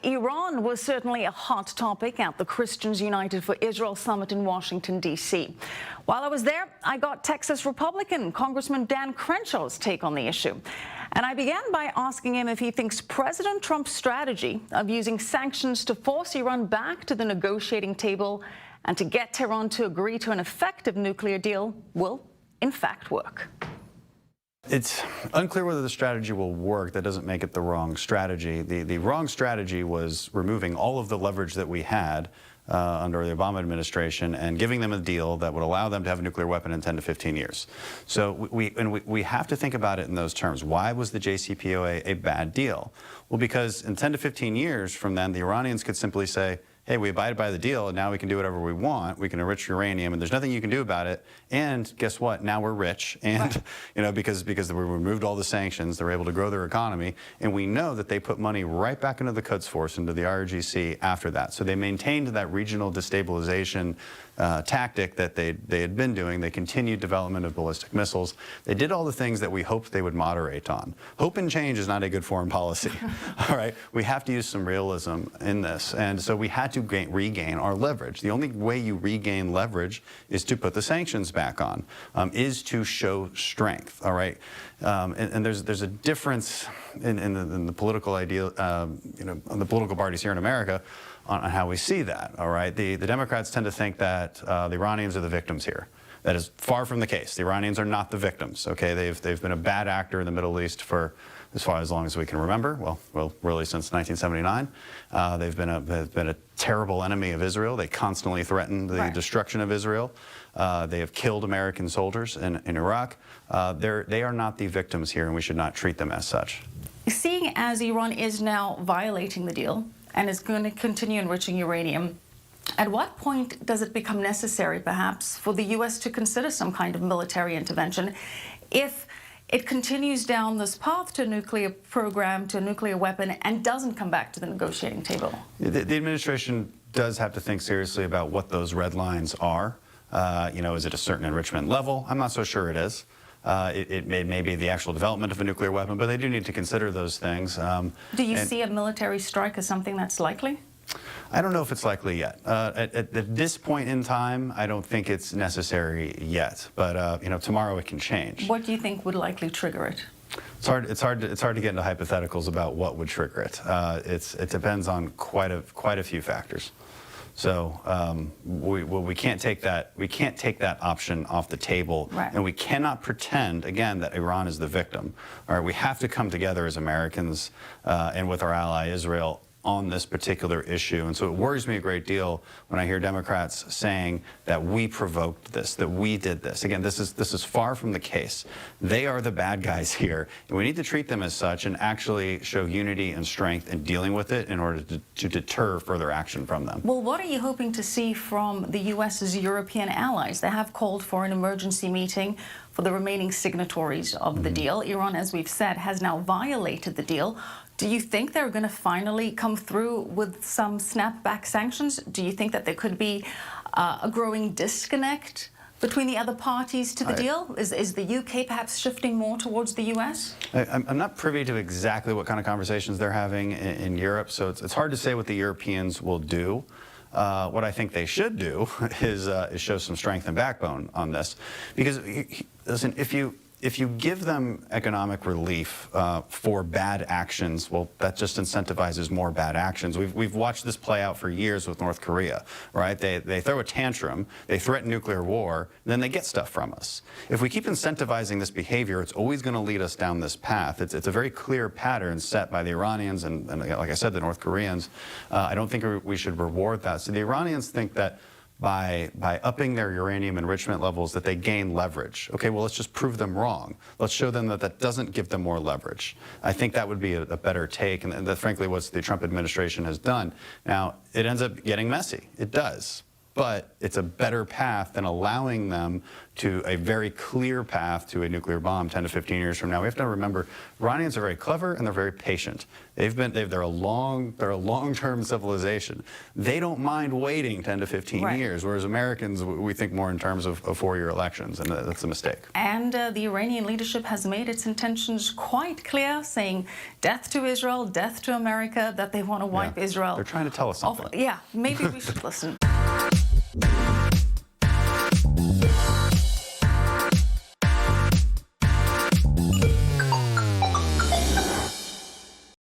Iran was certainly a hot topic at the Christians United for Israel summit in Washington, D.C. While I was there, I got Texas Republican Congressman Dan Crenshaw's take on the issue. And I began by asking him if he thinks President Trump's strategy of using sanctions to force Iran back to the negotiating table and to get Tehran to agree to an effective nuclear deal will, in fact, work. It's unclear whether the strategy will work. That doesn't make it the wrong strategy. The wrong strategy was removing all of the leverage that we had under the Obama administration and giving them a deal that would allow them to have a nuclear weapon in 10 to 15 years. So we have to think about it in those terms. Why was the JCPOA a bad deal? Well, because in 10 to 15 years from then, the Iranians could simply say, hey, we abided by the deal, and now we can do whatever we want. We can enrich uranium, and there's nothing you can do about it. And guess what? Now we're rich, and you know, because we removed all the sanctions, they're able to grow their economy, and we know that they put money right back into the Quds Force, into the IRGC after that. So they maintained that regional destabilization tactic that they had been doing. They continued development of ballistic missiles. They did all the things that we hoped they would moderate on. Hope and change is not a good foreign policy. All right, we have to use some realism in this, and so we had to regain our leverage. The only way you regain leverage is to put the sanctions back on, is to show strength. All right, and there's a difference in the political idea, you know, on the political parties here in America on how we see that. All right, the Democrats tend to think that the Iranians are the victims here. That is far from the case. The Iranians are not the victims. Okay, they've been a bad actor in the Middle East for as long as we can remember. Well, really since 1979. They've been a terrible enemy of Israel. They constantly threaten the destruction of Israel. They have killed American soldiers in Iraq. They are not the victims here, and we should not treat them as such. Seeing as Iran is now violating the deal and is going to continue enriching uranium, at what point does it become necessary, perhaps, for the U.S. to consider some kind of military intervention if it continues down this path to a nuclear program, to a nuclear weapon, and doesn't come back to the negotiating table? The administration does have to think seriously about what those red lines are. You know, is it a certain enrichment level? I'm not so sure it is. It may be the actual development of a nuclear weapon, but they do need to consider those things. Do you see a military strike as something that's likely? I don't know if it's likely yet. At this point in time, I don't think it's necessary yet. But you know, tomorrow it can change. What do you think would likely trigger it? It's hard to get into hypotheticals about what would trigger it. It depends on quite a few factors. So we can't take that option off the table, and we cannot pretend again that Iran is the victim. All right, we have to come together as Americans and with our ally Israel on this particular issue. And so it worries me a great deal when I hear Democrats saying that we provoked this, that we did this. Again, this is far from the case. They are the bad guys here, and we need to treat them as such and actually show unity and strength in dealing with it in order to deter further action from them. Well, what are you hoping to see from the U.S.'s European allies? They have called for an emergency meeting for the remaining signatories of the deal. Iran, as we've said, has now violated the deal. Do you think they're going to finally come through with some snapback sanctions? Do you think that there could be a growing disconnect between the other parties to the deal? Is the UK perhaps shifting more towards the US? I'm not privy to exactly what kind of conversations they're having in Europe, so it's hard to say what the Europeans will do. What I think they should do is show some strength and backbone on this. Because, listen, if you give them economic relief for bad actions, well, that just incentivizes more bad actions. We've watched this play out for years with North Korea, right? They throw a tantrum, they threaten nuclear war, and then they get stuff from us. If we keep incentivizing this behavior, it's always going to lead us down this path. It's a very clear pattern set by the Iranians and like I said, the North Koreans. I don't think we should reward that. So the Iranians think that by upping their uranium enrichment levels that they gain leverage. Okay, well, let's just prove them wrong. Let's show them that that doesn't give them more leverage. I think that would be a better take, and that's frankly what the Trump administration has done. Now, it ends up getting messy. It does. but it's a better path than allowing them to a very clear path to a nuclear bomb 10 to 15 years from now. We have to remember, Iranians are very clever and they're very patient. They're a long-term civilization. They don't mind waiting 10 to 15 years, whereas Americans, we think more in terms of four-year elections, and that's a mistake. And the Iranian leadership has made its intentions quite clear, saying death to Israel, death to America, that they want to wipe Israel. They're trying to tell us something. Yeah, maybe we should listen.